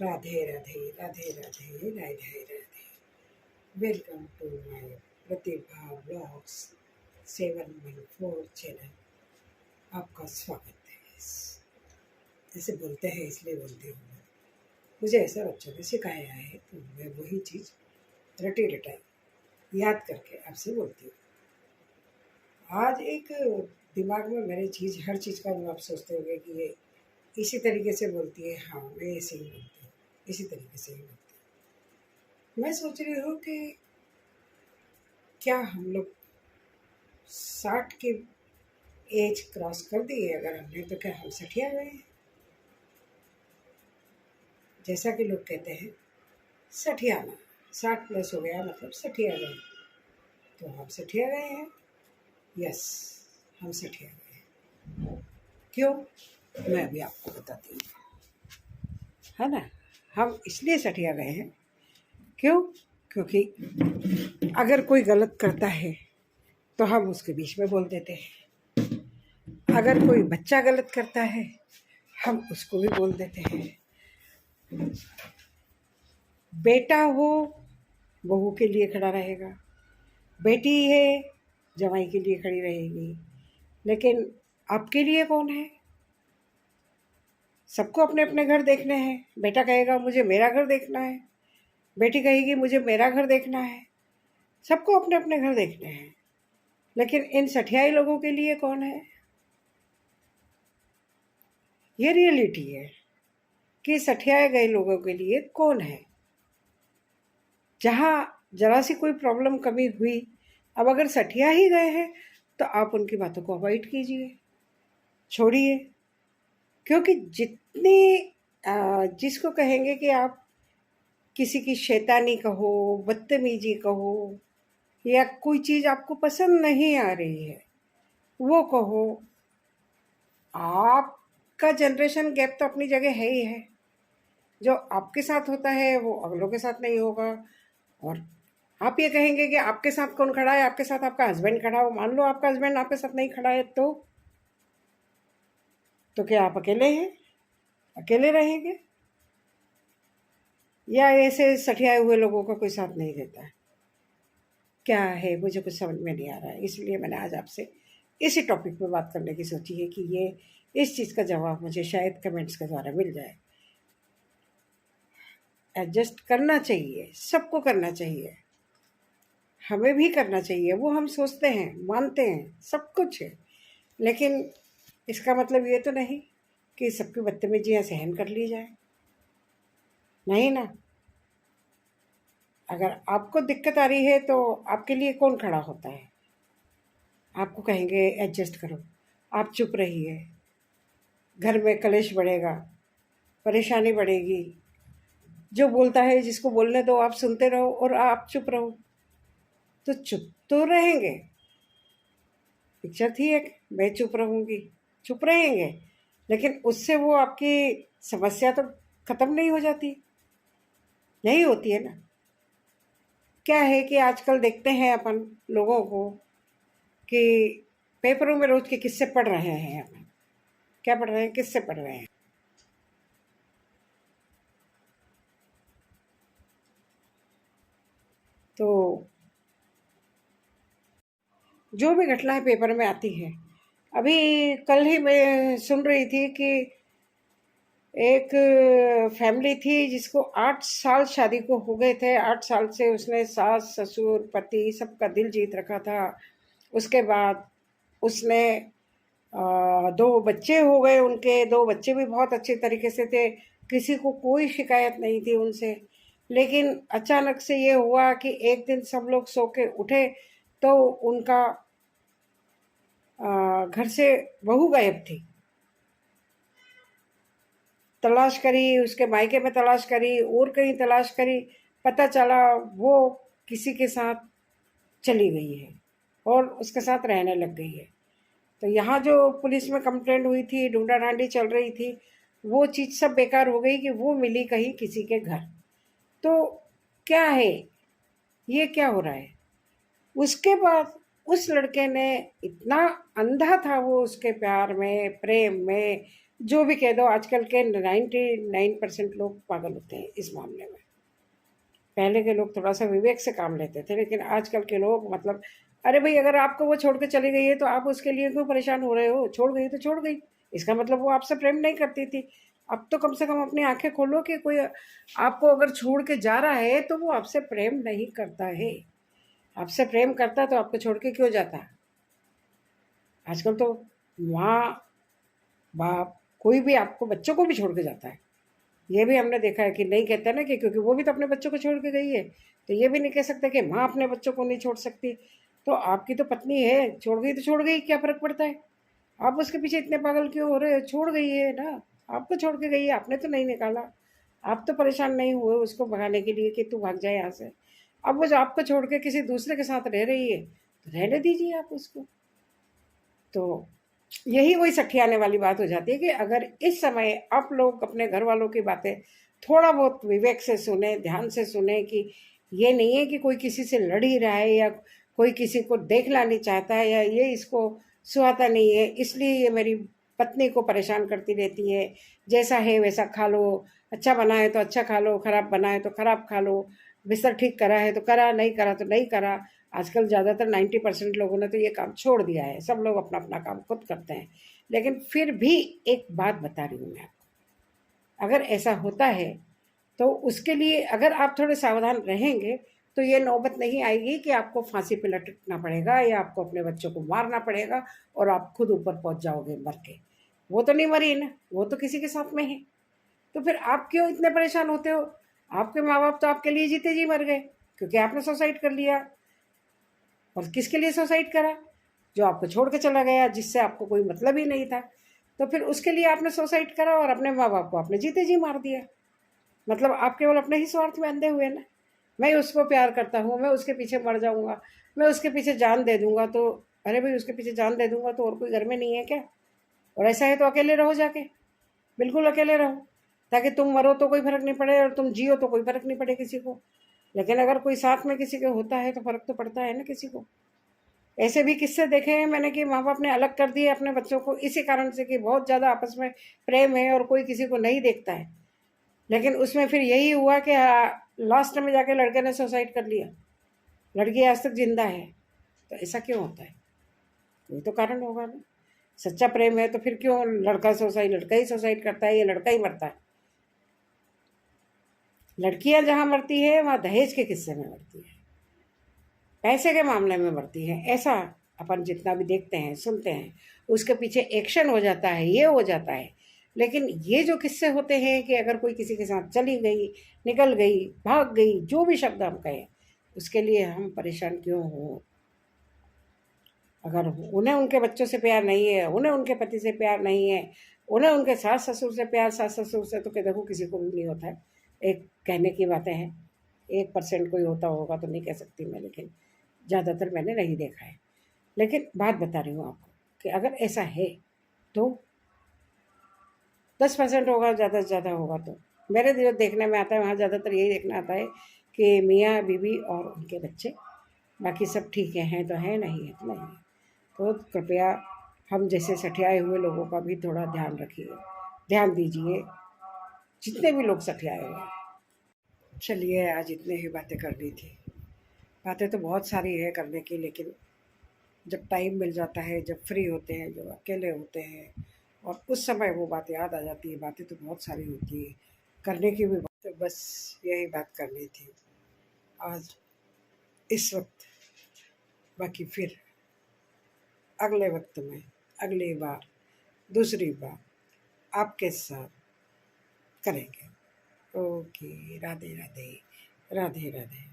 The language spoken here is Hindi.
Radhe Radhe Radhe Radhe Radhe Radhe. Welcome to my Pratibha blogs 714 channel. आपका स्वागत है। जैसे बोलते हैं इसलिए बोलती हूँ मैं। मुझे ऐसा बच्चों ने सिखाया है तो मैं वही चीज़ रटी रटाई याद करके आपसे बोलती हूँ। आज एक दिमाग में मेरे चीज़ हर चीज़ का आप सोचते होंगे कि ये इसी तरीके से बोलती है। हाँ, मैं ऐसे ही बोलती हूँ, इसी तरीके से ही बोलती हूँ। मैं सोच रही हूँ कि क्या हम लोग 60 की एज क्रॉस कर दी है अगर हमने, तो क्या हम सठिया गए हैं? जैसा कि लोग कहते हैं सठियाना, 60 प्लस हो गया मतलब सठिया गए। तो हम सठिया गए हैं। यस, हम सठिया गए हैं। क्यों? मैं अभी आपको बताती हूँ, है ना। हम इसलिए सठिया गए हैं। क्यों? क्योंकि अगर कोई गलत करता है तो हम उसके बीच में बोल देते हैं। अगर कोई बच्चा गलत करता है हम उसको भी बोल देते हैं। बेटा हो बहू के लिए खड़ा रहेगा, बेटी है जवाई के लिए खड़ी रहेगी, लेकिन आपके लिए कौन है? सबको अपने अपने घर देखने हैं। बेटा कहेगा मुझे मेरा घर देखना है, बेटी कहेगी मुझे मेरा घर देखना है। सबको अपने अपने घर देखने हैं, लेकिन इन सठियाई लोगों के लिए कौन है? ये रियलिटी है कि सठियाए गए लोगों के लिए कौन है। जहाँ जरा सी कोई प्रॉब्लम कमी हुई, अब अगर सठिया ही गए हैं तो आप उनकी बातों को अवॉइड कीजिए, छोड़िए। क्योंकि जिसको कहेंगे कि आप किसी की शैतानी कहो, बदतमीजी कहो, या कोई चीज़ आपको पसंद नहीं आ रही है वो कहो, आपका जनरेशन गैप तो अपनी जगह है ही है। जो आपके साथ होता है वो अगलों के साथ नहीं होगा। और आप ये कहेंगे कि आपके साथ कौन खड़ा है? आपके साथ आपका हस्बैंड खड़ा हो। मान लो आपका हस्बैंड आपके साथ नहीं खड़ा है तो क्या आप अकेले हैं? अकेले रहेंगे? या ऐसे सठियाए हुए लोगों का कोई साथ नहीं देता है? क्या है, मुझे कुछ समझ में नहीं आ रहा है। इसलिए मैंने आज आपसे इसी टॉपिक पे बात करने की सोची है कि ये इस चीज़ का जवाब मुझे शायद कमेंट्स के द्वारा मिल जाए। एडजस्ट करना चाहिए, सबको करना चाहिए, हमें भी करना चाहिए। वो हम सोचते हैं, मानते हैं, सब कुछ है, लेकिन इसका मतलब ये तो नहीं कि सबकी बदतमीजियाँ सहन कर ली जाए। नहीं ना। अगर आपको दिक्कत आ रही है तो आपके लिए कौन खड़ा होता है? आपको कहेंगे एडजस्ट करो, आप चुप रहिए, घर में कलेश बढ़ेगा, परेशानी बढ़ेगी। जो बोलता है जिसको बोलने दो, आप सुनते रहो और आप चुप रहो, तो चुप तो रहेंगे। पिक्चर थी एक, मैं चुप रहूँगी, चुप रहेंगे, लेकिन उससे वो आपकी समस्या तो ख़त्म नहीं हो जाती, नहीं होती है ना। क्या है कि आजकल देखते हैं अपन लोगों को कि पेपरों में रोज के किस्से पढ़ रहे हैं। अपन क्या पढ़ रहे हैं? किस्से पढ़ रहे हैं। तो जो भी घटनाएं पेपर में आती हैं, अभी कल ही मैं सुन रही थी कि एक फैमिली थी जिसको 8 साल शादी को हो गए थे। 8 साल से उसने सास ससुर पति सबका दिल जीत रखा था। उसके बाद उसने 2 बच्चे हो गए। उनके 2 बच्चे भी बहुत अच्छे तरीके से थे, किसी को कोई शिकायत नहीं थी उनसे। लेकिन अचानक से ये हुआ कि एक दिन सब लोग सो के उठे तो उनका घर से बहू गायब थी। तलाश करी, उसके मायके में तलाश करी और कहीं तलाश करी, पता चला वो किसी के साथ चली गई है और उसके साथ रहने लग गई है। तो यहाँ जो पुलिस में कंप्लेंट हुई थी, ढूंढा ढांडी चल रही थी, वो चीज़ सब बेकार हो गई कि वो मिली कहीं किसी के घर। तो क्या है ये, क्या हो रहा है? उसके बाद उस लड़के ने इतना अंधा था वो उसके प्यार में, प्रेम में, जो भी कह दो, आजकल के 99% लोग पागल होते हैं इस मामले में। पहले के लोग थोड़ा सा विवेक से काम लेते थे, लेकिन आजकल के लोग मतलब, अरे भाई अगर आपको वो छोड़ के चली गई है तो आप उसके लिए क्यों परेशान हो रहे हो? छोड़ गई तो छोड़ गई, इसका मतलब वो आपसे प्रेम नहीं करती थी। अब तो कम से कम अपनी आंखें खोलो कि कोई आपको अगर छोड़ के जा रहा है तो वो आपसे प्रेम नहीं करता है। आपसे प्रेम करता तो आपको छोड़ के क्यों जाता? आजकल तो माँ बाप कोई भी आपको, बच्चों को भी छोड़ के जाता है। ये भी हमने देखा है कि नहीं कहते ना कि क्योंकि वो भी तो अपने बच्चों को छोड़ के गई है, तो ये भी नहीं कह सकते कि माँ अपने बच्चों को नहीं छोड़ सकती। तो आपकी तो पत्नी है, छोड़ गई तो छोड़ गई, क्या फ़र्क पड़ता है? आप उसके पीछे इतने पागल क्यों हो रहे हो? छोड़ गई है ना, आपको छोड़ के गई है, आपने तो नहीं निकाला। आप तो परेशान नहीं हुए उसको भगाने के लिए कि तू भाग जाए यहाँ से। अब वो जो आपको छोड़ के किसी दूसरे के साथ रह रही है, तो रहने दीजिए आप उसको। तो यही वही सठियाने वाली बात हो जाती है कि अगर इस समय आप लोग अपने घर वालों की बातें थोड़ा बहुत विवेक से सुने, ध्यान से सुने, कि ये नहीं है कि कोई किसी से लड़ ही रहा है या कोई किसी को देखना नहीं चाहता है या ये इसको सुहाता नहीं है इसलिए ये मेरी पत्नी को परेशान करती रहती है, जैसा है वैसा खा लो, अच्छा बना है तो अच्छा खा लो, खराब बना है तो खराब खा लो, बिस्तर ठीक करा है तो करा, नहीं करा तो नहीं करा। आजकल ज़्यादातर 90% लोगों ने तो ये काम छोड़ दिया है, सब लोग अपना अपना काम खुद करते हैं। लेकिन फिर भी एक बात बता रही हूँ मैं आपको, अगर ऐसा होता है तो उसके लिए अगर आप थोड़े सावधान रहेंगे तो ये नौबत नहीं आएगी कि आपको फांसी पे लटकना पड़ेगा या आपको अपने बच्चों को मारना पड़ेगा और आप खुद ऊपर पहुंच जाओगे मर के। वो तो नहीं मरी ना, वो तो किसी के साथ में है। तो फिर आप क्यों इतने परेशान होते हो? आपके माँ बाप तो आपके लिए जीते जी मर गए, क्योंकि आपने सुसाइड कर लिया। और किसके लिए सुसाइड करा? जो आपको छोड़ के चला गया, जिससे आपको कोई मतलब ही नहीं था। तो फिर उसके लिए आपने सुसाइड करा और अपने माँ बाप को आपने जीते जी मार दिया। मतलब आप केवल अपने ही स्वार्थ में अंधे हुए ना। मैं उसको प्यार करता हूँ, मैं उसके पीछे मर जाऊँगा, मैं उसके पीछे जान दे दूँगा, तो अरे भाई उसके पीछे जान दे दूँगा तो और कोई घर में नहीं है क्या? और ऐसा है तो अकेले रहो जाके, बिल्कुल अकेले रहो, ताकि तुम मरो तो कोई फ़र्क नहीं पड़े और तुम जियो तो कोई फ़र्क नहीं पड़े किसी को। लेकिन अगर कोई साथ में किसी के होता है तो फ़र्क तो पड़ता है ना किसी को। ऐसे भी किस्से देखे हैं मैंने कि माँ बाप ने अलग कर दिए अपने बच्चों को इसी कारण से कि बहुत ज़्यादा आपस में प्रेम है और कोई किसी को नहीं देखता है। लेकिन उसमें फिर यही हुआ कि लास्ट में जाके लड़के ने सुसाइड कर लिया, लड़की आज तक जिंदा है। तो ऐसा क्यों होता है? कोई तो कारण होगा ना। सच्चा प्रेम है तो फिर क्यों लड़का ही सुसाइड करता है या लड़का ही मरता है? लड़कियां जहाँ मरती है वहाँ दहेज के किस्से में मरती है, पैसे के मामले में मरती है। ऐसा अपन जितना भी देखते हैं सुनते हैं, उसके पीछे एक्शन हो जाता है, ये हो जाता है। लेकिन ये जो किस्से होते हैं कि अगर कोई किसी के साथ चली गई, निकल गई, भाग गई, जो भी शब्द हम कहें, उसके लिए हम परेशान क्यों हो? अगर उन्हें उनके बच्चों से प्यार नहीं है, उन्हें उनके पति से प्यार नहीं है, उन्हें उनके सास ससुर से प्यार, सास ससुर से तो देखो किसी को भी नहीं होता है। एक कहने की बातें हैं, 1% कोई होता होगा तो नहीं कह सकती मैं, लेकिन ज़्यादातर मैंने नहीं देखा है। लेकिन बात बता रही हूँ आपको कि अगर ऐसा है तो 10% होगा, ज़्यादा से ज़्यादा होगा। तो मेरे जो देखने में आता है वहाँ ज़्यादातर यही देखना आता है कि मियाँ बीवी और उनके बच्चे, बाकी सब ठीक हैं तो हैं, नहीं है तो नहीं है। तो कृपया हम जैसे सठियाए हुए लोगों का भी थोड़ा ध्यान रखिए, ध्यान दीजिए, जितने भी लोग सठियाए हुए हैं। चलिए आज इतने ही बातें करनी थी। बातें तो बहुत सारी है करने की, लेकिन जब टाइम मिल जाता है, जब फ्री होते हैं, जब अकेले होते हैं और उस समय वो बातें याद आ जाती है। बातें तो बहुत सारी होती है करने की भी, बात तो बस यही बात करनी थी आज इस वक्त। बाकी फिर अगले वक्त में, अगली बार, दूसरी बार आपके साथ करेंगे। ओके, राधे राधे, राधे राधे।